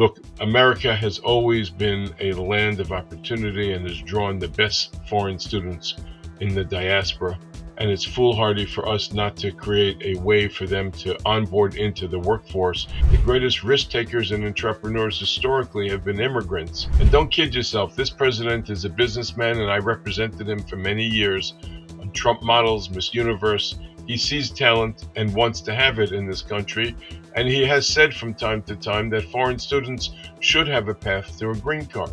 Look, America has always been a land of opportunity and has drawn the best foreign students in the diaspora. And it's foolhardy for us not to create a way for them to onboard into the workforce. The greatest risk takers and entrepreneurs historically have been immigrants. And don't kid yourself, this president is a businessman, and I represented him for many years on Trump models, Miss Universe. He sees talent and wants to have it in this country. And he has said from time to time that foreign students should have a path to a green card.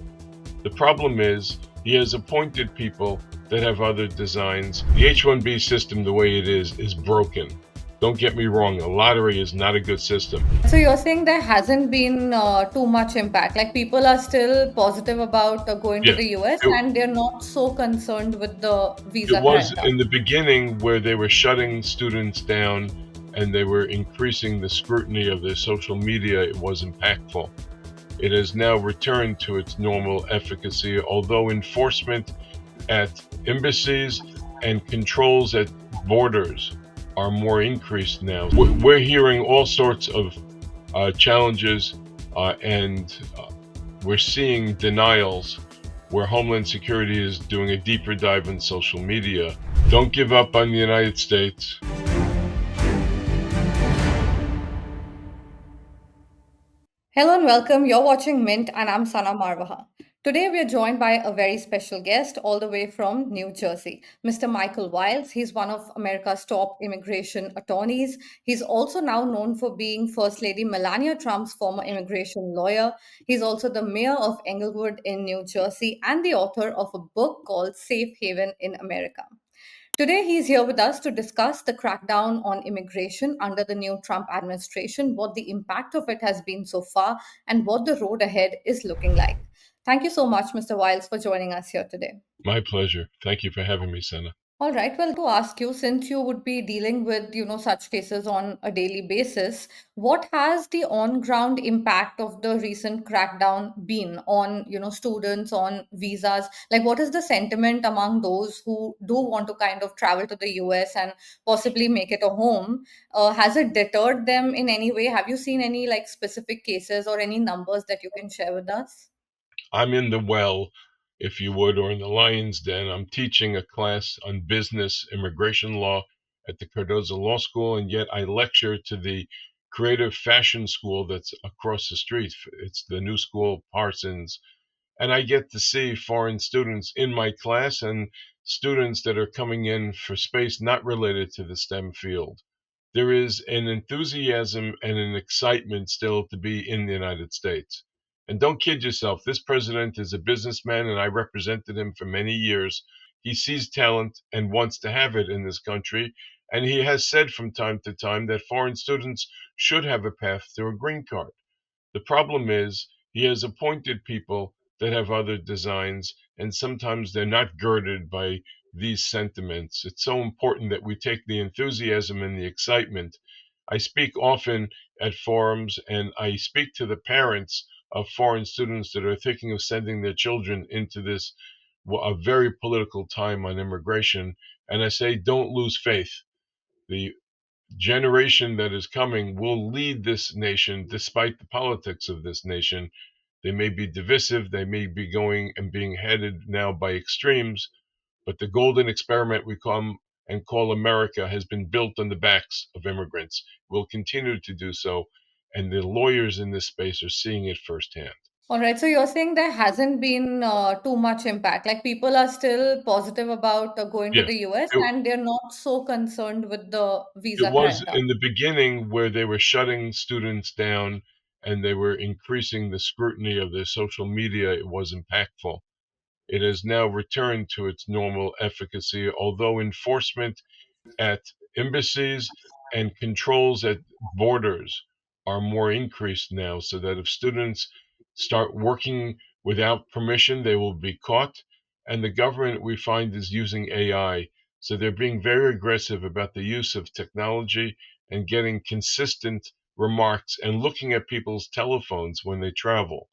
The problem is he has appointed people that have other designs. The H-1B system, the way it is broken. Don't get me wrong, a lottery is not a good system. So you're saying there hasn't been too much impact. Like people are still positive about going to Yeah, the US it, and they're not so concerned with the it visa was crackdown. in the beginning where they were shutting students down and they were increasing the scrutiny of their social media. It was impactful. It has now returned to its normal efficacy, although enforcement at embassies and controls at borders are more increased now. We're hearing all sorts of challenges, and we're seeing denials where Homeland Security is doing a deeper dive in social media. Don't give up on the United States. Hello and welcome. You're watching Mint and I'm Sana Marvaha. Today we are joined by a very special guest all the way from New Jersey, Mr. Michael Wiles. He's one of America's top immigration attorneys. He's also now known for being First Lady Melania Trump's former immigration lawyer. He's also the mayor of Engelwood in New Jersey and the author of a book called Safe Haven in America. Today, he's here with us to discuss the crackdown on immigration under the new Trump administration, what the impact of it has been so far, and what the road ahead is looking like. Thank you so much, Mr. Wiles, for joining us here today. My pleasure. Thank you for having me, Senna. All right. Well, to ask you, since you would be dealing with, such cases on a daily basis, what has the on-ground impact of the recent crackdown been on, students, on visas? Like, what is the sentiment among those who do want to kind of travel to the US and possibly make it a home? Has it deterred them in any way? Have you seen any like specific cases or any numbers that you can share with us? I'm in the well, if you would, or in the lion's den. I'm teaching a class on business immigration law at the Cardozo Law School, and yet I lecture to the creative fashion school that's across the street. It's the new school, Parsons. And I get to see foreign students in my class and students that are coming in for space not related to the STEM field. There is an enthusiasm and an excitement still to be in the United States. And don't kid yourself, this president is a businessman, and I represented him for many years. He sees talent and wants to have it in this country. And he has said from time to time that foreign students should have a path to a green card. The problem is he has appointed people that have other designs, and sometimes they're not girded by these sentiments. It's so important that we take the enthusiasm and the excitement. I speak often at forums, and I speak to the parents of foreign students that are thinking of sending their children into this a very political time on immigration. And I say, don't lose faith. The generation that is coming will lead this nation despite the politics of this nation. They may be divisive, they may be going and being headed now by extremes, but the golden experiment we come and call America has been built on the backs of immigrants, will continue to do so, and the lawyers in this space are seeing it firsthand. All right, so you're saying there hasn't been too much impact. Like people are still positive about going to Yeah, the US it, and they're not so concerned with the it visa was crackdown. in the beginning where they were shutting students down and they were increasing the scrutiny of their social media. It was impactful. It has now returned to its normal efficacy, although enforcement at embassies and controls at borders are more increased now, so that if students start working without permission, they will be caught. And the government, we find, is using AI. So they're being very aggressive about the use of technology and getting consistent remarks and looking at people's telephones when they travel.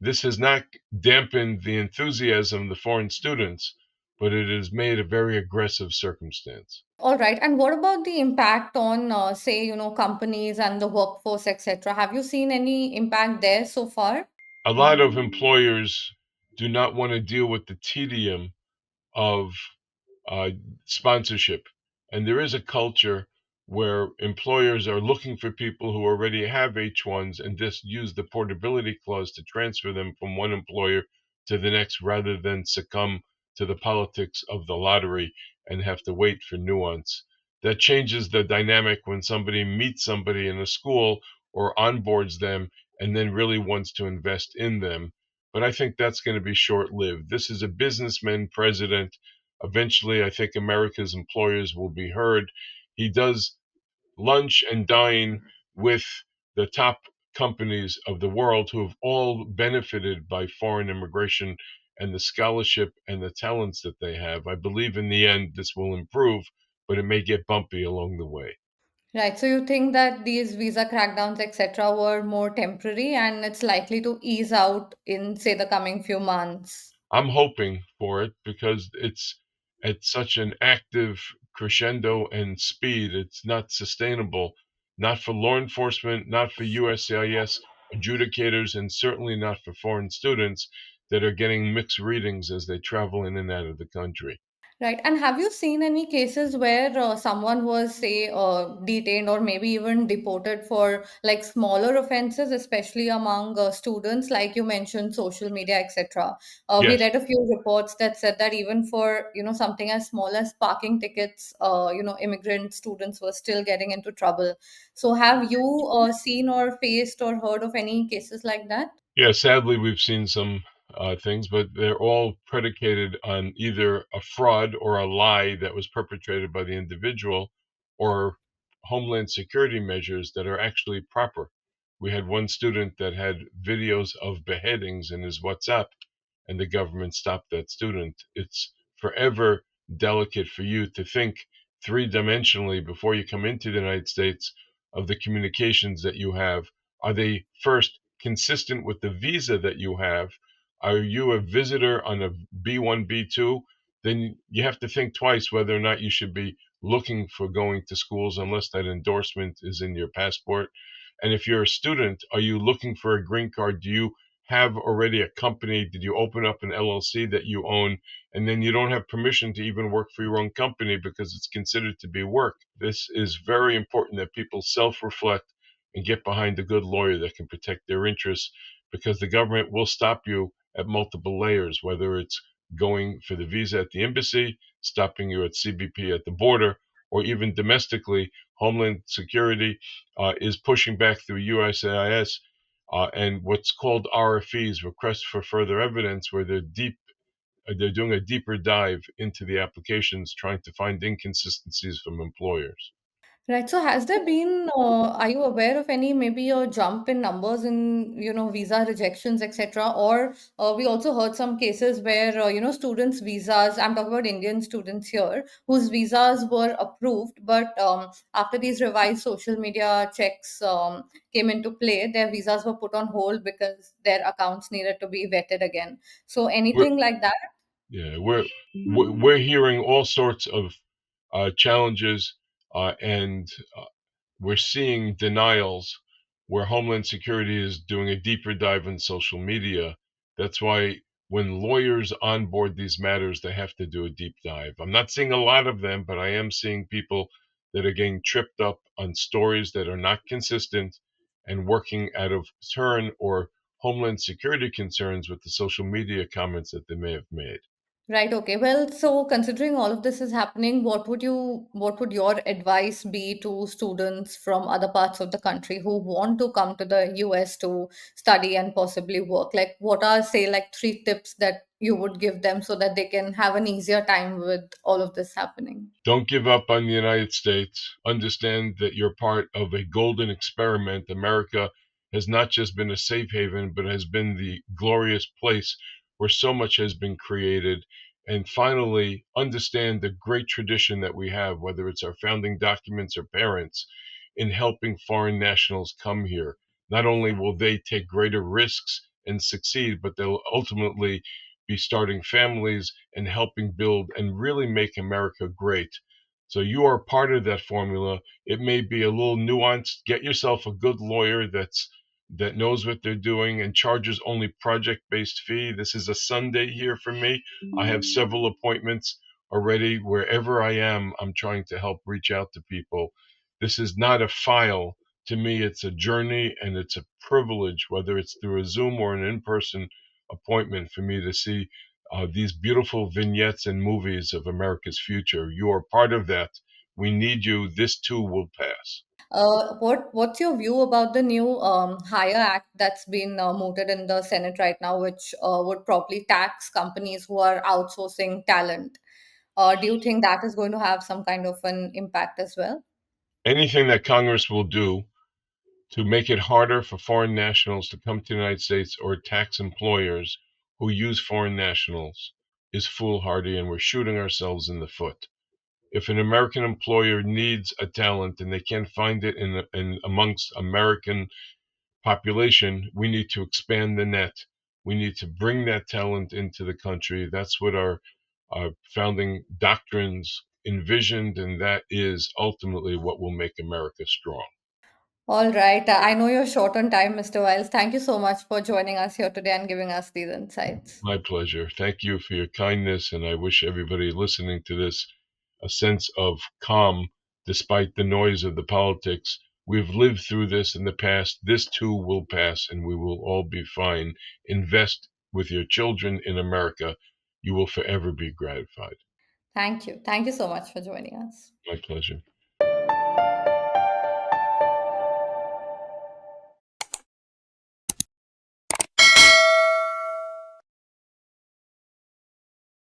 This has not dampened the enthusiasm of the foreign students, but it has made a very aggressive circumstance. All right. And what about the impact on, say, companies and the workforce, etc.? Have you seen any impact there so far? A lot of employers do not want to deal with the tedium of uh, sponsorship. And there is a culture where employers are looking for people who already have H1s and just use the portability clause to transfer them from one employer to the next rather than succumb to the politics of the lottery and have to wait for nuance. That changes the dynamic when somebody meets somebody in a school or onboards them and then really wants to invest in them. But I think that's going to be short lived. This is a businessman president. Eventually, I think America's employers will be heard. He does lunch and dine with the top companies of the world who have all benefited by foreign immigration and the scholarship and the talents that they have. I believe in the end this will improve, but it may get bumpy along the way. Right. So you think that these visa crackdowns, etc., were more temporary and it's likely to ease out in, say, the coming few months? I'm hoping for it because it's at such an active crescendo and speed. It's not sustainable, not for law enforcement, not for USCIS adjudicators, and certainly not for foreign students that are getting mixed readings as they travel in and out of the country. Right. And have you seen any cases where someone was, say, detained or maybe even deported for like smaller offenses, especially among students, like you mentioned, social media, etc. We Yes. read a few reports that said that even for, something as small as parking tickets, immigrant students were still getting into trouble. So have you seen or faced or heard of any cases like that? Yeah, sadly, we've seen some things, but they're all predicated on either a fraud or a lie that was perpetrated by the individual or Homeland Security measures that are actually proper. We had one student that had videos of beheadings in his WhatsApp, and the government stopped that student. It's forever delicate for you to think three-dimensionally before you come into the United States of the communications that you have. Are they first consistent with the visa that you have? Are you a visitor on a B1, B2? Then you have to think twice whether or not you should be looking for going to schools unless that endorsement is in your passport. And if you're a student, are you looking for a green card? Do you have already a company? Did you open up an LLC that you own? And then you don't have permission to even work for your own company because it's considered to be work. This is very important that people self reflect and get behind a good lawyer that can protect their interests because the government will stop you at multiple layers, whether it's going for the visa at the embassy, stopping you at CBP at the border, or even domestically. Homeland Security is pushing back through USCIS and what's called RFEs, requests for further evidence, where they're doing a deeper dive into the applications, trying to find inconsistencies from employers. Right. So has there been, are you aware of any maybe a jump in numbers in, visa rejections, etc.? Or we also heard some cases where, students' visas, I'm talking about Indian students here, whose visas were approved, but after these revised social media checks came into play, their visas were put on hold because their accounts needed to be vetted again. So We're, anything like that? yeah, we're hearing all sorts of challenges, and we're seeing denials where Homeland Security is doing a deeper dive in social media. That's why when lawyers onboard these matters, they have to do a deep dive. I'm not seeing a lot of them, but I am seeing people that are getting tripped up on stories that are not consistent and working out of turn or Homeland Security concerns with the social media comments that they may have made. Right, okay. Well, so considering all of this is happening, what would your advice be to students from other parts of the country who want to come to the US to study and possibly work? Like, what are, say, like three tips that you would give them so that they can have an easier time with all of this happening? Don't give up on the United States. Understand that you're part of a golden experiment. America has not just been a safe haven, but has been the glorious place where so much has been created. And finally, understand the great tradition that we have, whether it's our founding documents or parents, in helping foreign nationals come here. Not only will they take greater risks and succeed, but they'll ultimately be starting families and helping build and really make America great. So you are part of that formula. It may be a little nuanced. Get yourself a good lawyer that knows what they're doing and charges only project-based fee. This is a Sunday here for me. I have several appointments already. Wherever I am, I'm trying to help reach out to people. This is not a file. To me, it's a journey and it's a privilege, whether it's through a Zoom or an in-person appointment, for me to see these beautiful vignettes and movies of America's future. You are part of that. We need you. This too will pass. What's your view about the new Hire Act that's been mooted in the Senate right now, which would probably tax companies who are outsourcing talent? Do you think that is going to have some kind of an impact as well? Anything that Congress will do to make it harder for foreign nationals to come to the United States or tax employers who use foreign nationals is foolhardy, and we're shooting ourselves in the foot. If an American employer needs a talent and they can't find it in amongst American population, we need to expand the net. We need to bring that talent into the country. That's what our founding doctrines envisioned, and that is ultimately what will make America strong. All right. I know you're short on time, Mr. Wiles. Thank you so much for joining us here today and giving us these insights. My pleasure. Thank you for your kindness, and I wish everybody listening to this a sense of calm despite the noise of the politics. We've lived through this in the past. This too will pass, and we will all be fine. Invest with your children in America. You will forever be gratified. Thank you. Thank you so much for joining us. My pleasure.